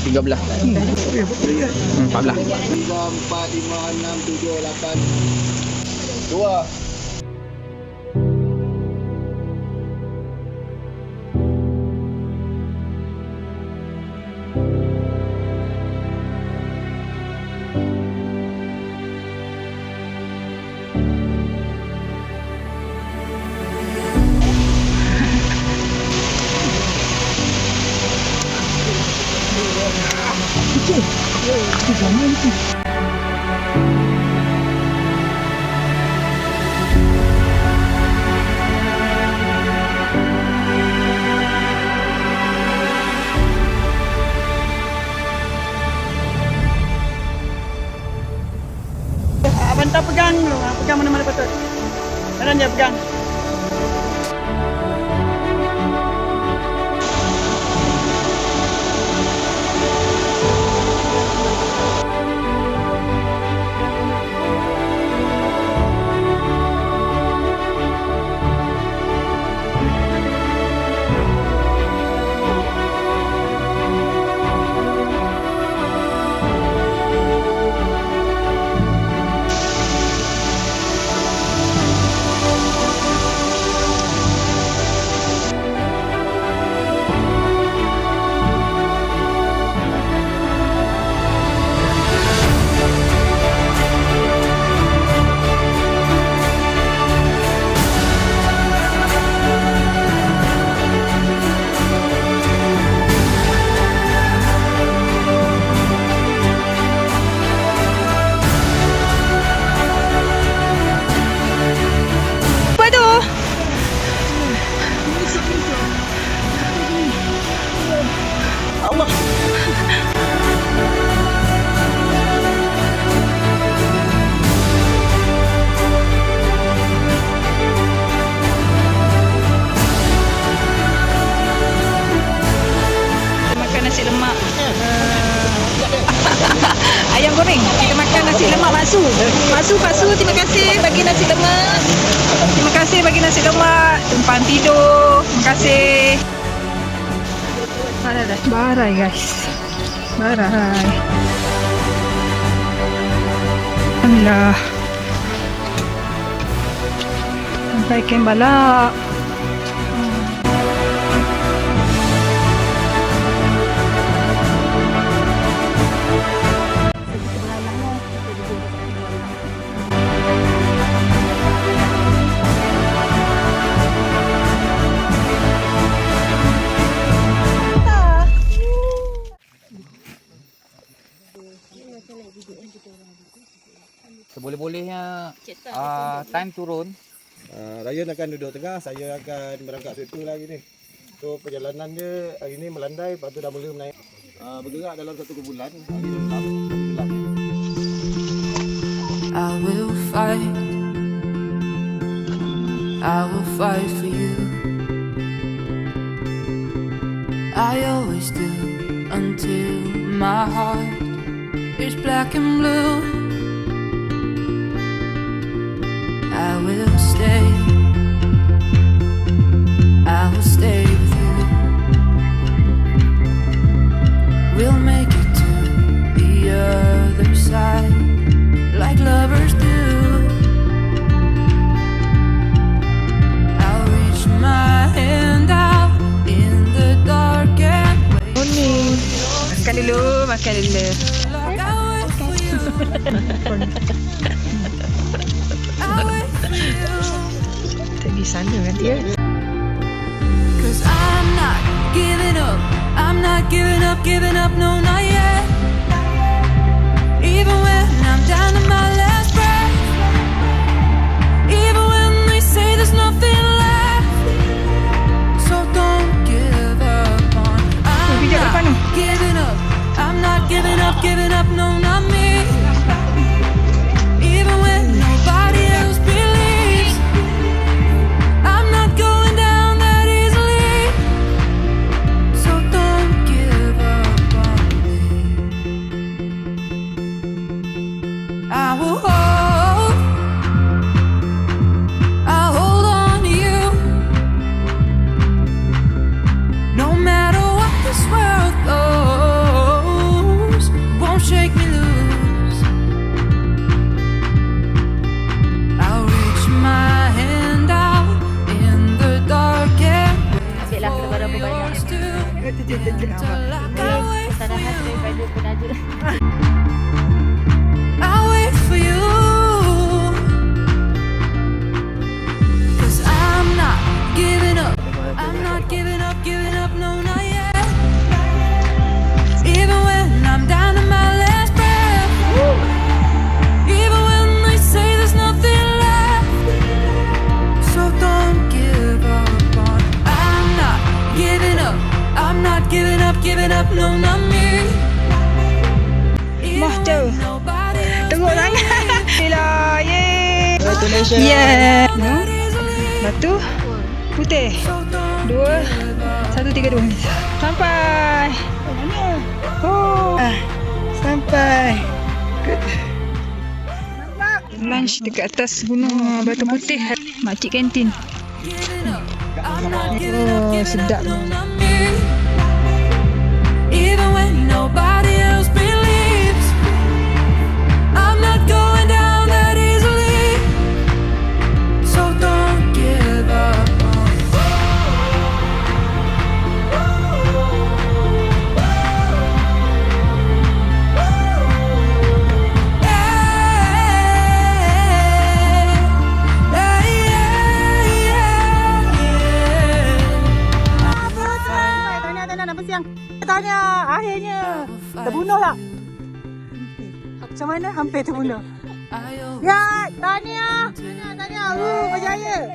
13. 14. 3, 4, 5, 6, 7, 8, 2. Bantah pegang dulu, pegang mana-mana patut. Kanan dia pegang. Ayam goreng. Kita makan nasi lemak Maksu. Maksu, terima kasih bagi nasi lemak. Terima kasih bagi nasi lemak. Tumpang tidur. Terima kasih. Barai guys. Barai. Alhamdulillah. Sampai Kembalak. Seboleh-bolehnya time turun. Ryan akan duduk tengah, saya akan merangkak situ lagi ni. So perjalanan dia hari ni melandai, lepas tu dah mula menaik. Bergerak dalam satu bulan. I will fight for you. I always do until my heart is black and blue. I will stay with you. We'll make it to the other side like lovers do. I'll reach my hand out in the dark and wait. Morning. Makan dulu. Like I wait for you. I wait for you. Kita di sana kan dia. 'Cause I'm not giving up, no, not yet. Even when I'm down to my last breath, even when they say there's nothing left, so don't give up on. I'm not giving up, no, not me. Even when nobody else believes, I'm not going down that easily. So don't give up on me. I will I'll hold on to you. No matter what this world throws, penaja. I'll wait for you, 'cause I'm not giving up. I'm not giving up, no, not yet. Even when I'm down to my last breath, even when they say there's nothing left. So don't give up on. I'm not giving up. I'm not giving up, no, not me. Wah, jauh. Nobody else Teruk sangat. Alhamdulillah. Yeay. Congratulations. Yeah. No. Batu. Putih. 2, 1, 3, 2. Sampai. Oh. Sampai. Good. Lunch dekat atas gunung Batu Putih. Makcik kantin. Oh, sedap. Even when nobody else believes, I'm not going down that easily. So don't give up on me. Tanya akhirnya terbunuh tak? Macam mana? Hampir terbunuh. Ya, tanya. Berjaya.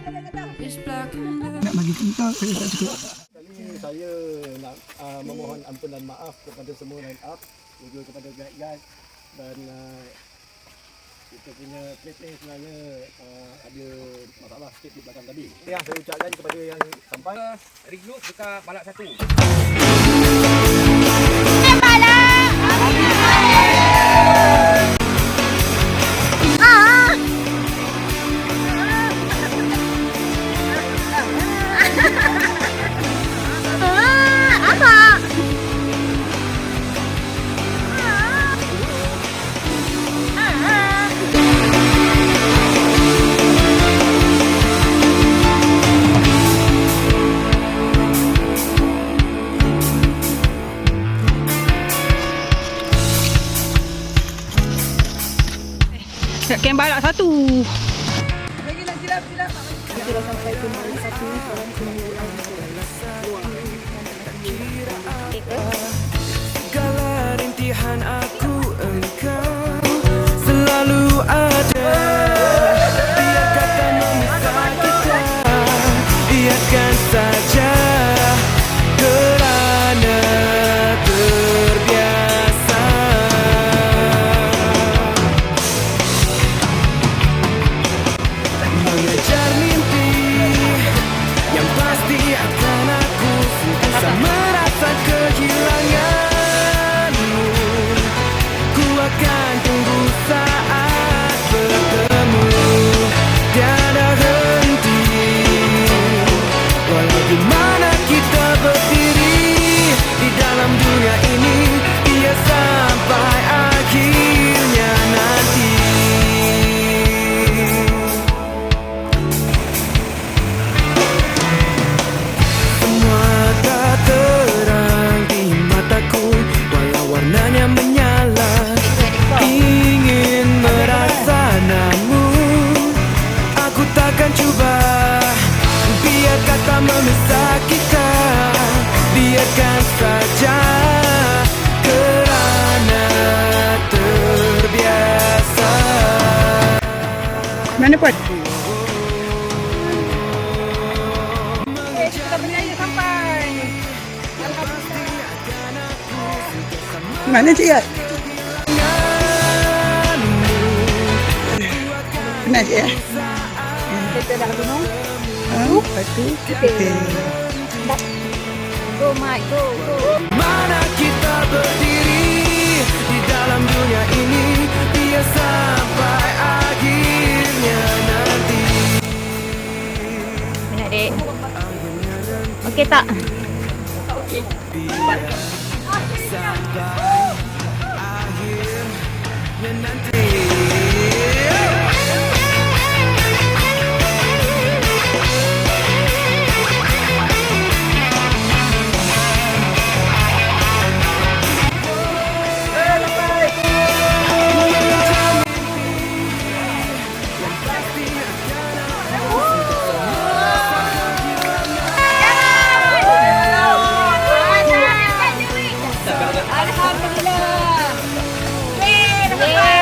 Kali ini saya nak memohon ampun dan maaf kepada semua line up, juga kepada guide dan kita punya plate ni sebenarnya ada masalah sikit di belakang tadi. Yang saya ucapkan kepada yang sampai Recruit dekat Balak 1. Kat Kem Balak 1. Segala rintihan aku engkau selalu ada. Biar kata memisah kita, biarkan saja, kerana terbiasa. Mengejar mimpi yang pasti akan aku sentiasa merasa kehilanganmu. Ku akan tunggu saat bertemu, tiada henti. Walau di mana kita berdiri di dalam dunia ini, ia sampai akhirnya nanti. Semua tak terang di mataku, walau warnanya menyala. Ingin merasa namun aku takkan cuba. Biar kata memisah kita, biarkan saja, kerana terbiasa. Mana Puan? Kita berjaya sampai. Mana Cik Yat? Penat Cik Yat? Kita dah gunung. Batu Putih. Go Mike, go. Mana kita berdiri di dalam dunia ini, biar sampai akhirnya nanti. Minat dek. Okey tak? Sampai akhirnya nanti. Alhamdulillah. Yeay, dapat